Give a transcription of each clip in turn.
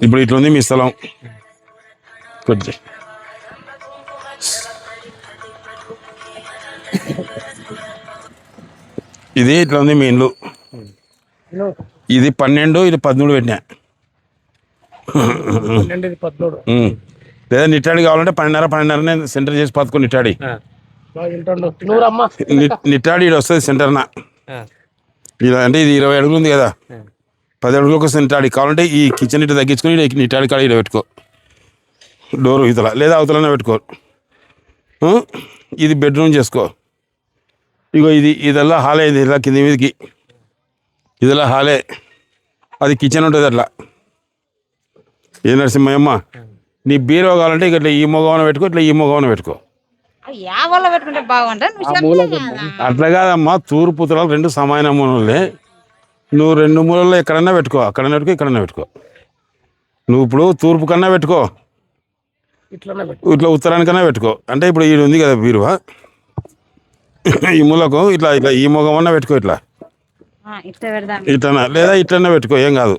ఇప్పుడు ఇట్లుంది మీ స్థలం కొద్ది ఇది ఇట్లా ఉంది మీ ఇల్లు. ఇది 12, ఇది 13 పెట్టినా. లేదా నిట్టాడి కావాలంటే 12:30 సెంటర్ చేసి పట్టుకుని నిట్టాడి నిట్టాడి ఇది వస్తుంది సెంటర్న. ఇది అంటే ఇది 20 అడుగులు ఉంది కదా, 10 అడుగులకు వస్తుంది నిట్టాడి. కావాలంటే ఈ కిచెన్ ఇటు తగ్గించుకొని నిట్టాడి కాడ ఇక్కడ పెట్టుకో, డోరు ఇతల లేదా అవతలనే పెట్టుకో. ఇది బెడ్రూమ్ చేసుకో. ఇగో ఇదల్లా హాలే, ఇది ఇలా కింది మీదకి ఇదిలా హాలే, అది కిచెన్ ఉంటుంది అట్లా. ఏ నరసింహయ్యమ్మ, నీ బీరో కావాలంటే ఇట్లా ఈ మొగవన పెట్టుకో, ఇట్లా ఈ మొగవన పెట్టుకో. అట్లా కాదమ్మా, తూర్పు ఉత్తరాలు 2 సమాన మూలలే. నువ్వు 2 మూలల్లో ఎక్కడన్నా పెట్టుకో, అక్కడన్నా పెట్టుకో, ఇక్కడన్నా పెట్టుకో. నువ్వు ఇప్పుడు తూర్పు కన్నా పెట్టుకో, ఇట్లా ఉత్తరానికన్నా పెట్టుకో. అంటే ఇప్పుడు ఇది ఉంది కదా బీరువా, ఈ మూలకు ఇట్లా ఇట్లా ఈ మొగమన్నా పెట్టుకో, ఇట్లా ఇట్లనా లేదా ఇట్లన్నా పెట్టుకో, ఏం కాదు.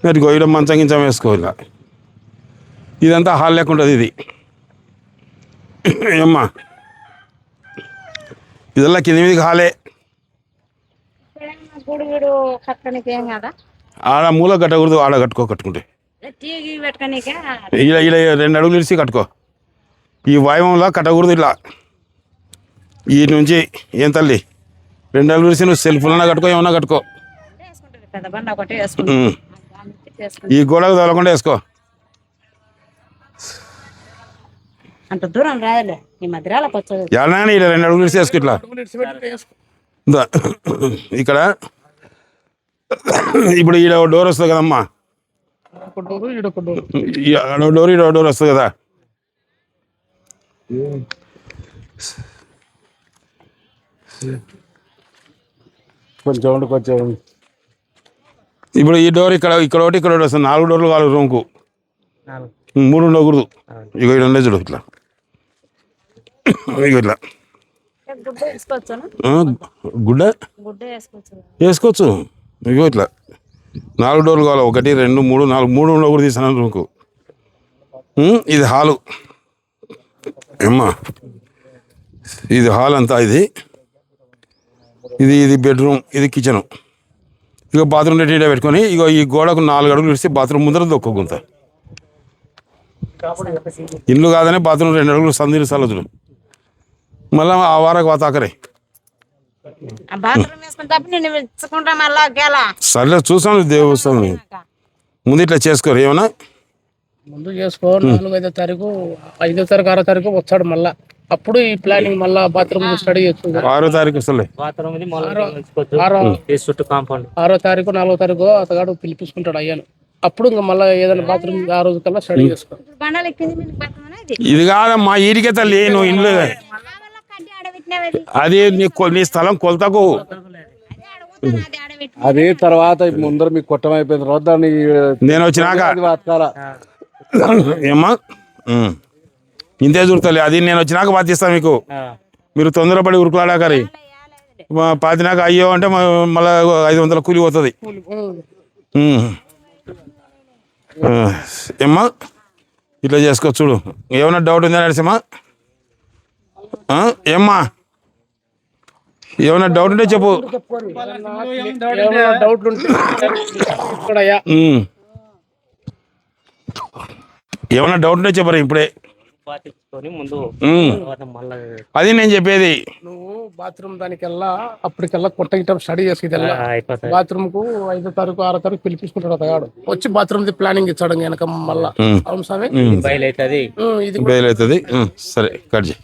పెట్టుకో, ఇక్కడ మంచం గించం వేసుకో. ఇలా ఇదంతా హాల్ లెక్క ఉంటుంది. ఇది ఏమ్మా, ఇదల్లా కింది మీదకి హాలే. ఆడ మూల కట్టకూడదు, ఆడ కట్టుకుంటే ఇలా ఇలా 2 అడుగులు ఇడిచి కట్టుకో. ఈ వాయువంలో కట్టకూడదు ఇట్లా. ఈ నుంచి ఏం తల్లి 2 అడుగులు ఇడిచి నువ్వు సెల్ఫ్లన్నా కట్టుకో, ఏమన్నా కట్టుకో. ఈ గోడకు తగలకుండా వేసుకో. అంత దూరం రాదులే, ఈ మధ్యలో ఎలా ఇలా 2 అడుగులు ఇడిచి వేసుకో. ఇట్లా ఇక్కడ ఇప్పుడు ఈడ డోర్ వస్తుంది కదమ్మా, డోర్ ఈడ డోర్ వస్తుంది కదా. కొంచెం ఇప్పుడు ఈ డోర్ ఇక్కడ ఒకటి ఇక్కడ వస్తుంది. 4 డోర్లు కావాలి రూమ్కు, 3 ఉండకూడదు. ఇక ఇక్కడ ఉండే చూడు ఇట్లా, ఇట్లా గుడ్డ వేసుకోవచ్చు. ఇగో ఇట్లా 4 డోర్లు కావాలి, 1, 2, 3, 4, 3 ఉండకూడదు తీసాను రూమ్కు. ఇది హాలు అమ్మా, ఇది హాల్ అంతా. ఇది బెడ్రూమ్, ఇది కిచెను. ఇక బాత్రూమ్ రెడీ పెట్టుకొని ఇగో ఈ గోడకు 4 అడుగులు ఇస్తే బాత్రూమ్ ముందర దొక్కుంత. ఇల్లు కాదనే బాత్రూమ్ 2 అడుగులు సందిరి సలదులు. మళ్ళా ఆ వారకు వాతాకరే సర్లే చూసాను. దేవస్థానం ముందు ఇట్లా చేసుకోరు, ఏమన్నా ముందు చేసుకో. 4వ తారీఖు 5వ తారీఖు 6వ తారీఖు వచ్చాడు మళ్ళా. అప్పుడు ఈ ప్లానింగ్ మళ్ళా బాత్రూమ్ స్టడీ చేస్తుంది. 6వ తారీఖు వస్తలే, 6వ తారీఖు 4వ తారీఖు అతగాడు పిలిపించుకుంటాడు అయ్యాను. అప్పుడు ఇంకా మళ్ళీ ఏదైనా బాత్రూమ్ ఆ రోజు కల్లా స్టడీ చేసుకో. ఇది కాదమ్మా ఈడికే తల్లి, నువ్వు ఇల్లు అది నీ స్థలం కొలతకు. అది తర్వాత ముందర మీకు కొట్టం అయిపోయిన తర్వాత దాన్ని నేను వచ్చినాక ఏమ్మా ఇంతే చూడతలే. అది నేను వచ్చినాక బాధిస్తాను మీకు. మీరు తొందరపడి ఉరుకులాడాకరి పాతినాక అయ్యో అంటే మళ్ళీ 500 కూలి పోతుంది. ఏమ్మా ఇట్లా చేసుకో చూడు. ఏమన్నా డౌట్ ఉందా నరసింహ? ఏమ్మా ఏమన్నా డౌట్ ఉంటే చెప్పు. ఏమన్నా డౌట్ ఉంటే చెప్పరు ఇప్పుడే. అది నేను చెప్పేది. నువ్వు బాత్రూమ్ దానికెల్లా అప్పటికెల్లా కొట్టగిట్ట స్టడీ చేసేదల్లా. బాత్రూమ్ కు 5వ తారీఖు 6వ తారీఖు పిలిపించుకుంటాడు అతగాడు. వచ్చి బాత్రూమ్ ది ప్లానింగ్ ఇచ్చాడు వెనక మళ్ళా. అవును స్వామి, బయలు అవుతుంది. సరే కట్ చేయి.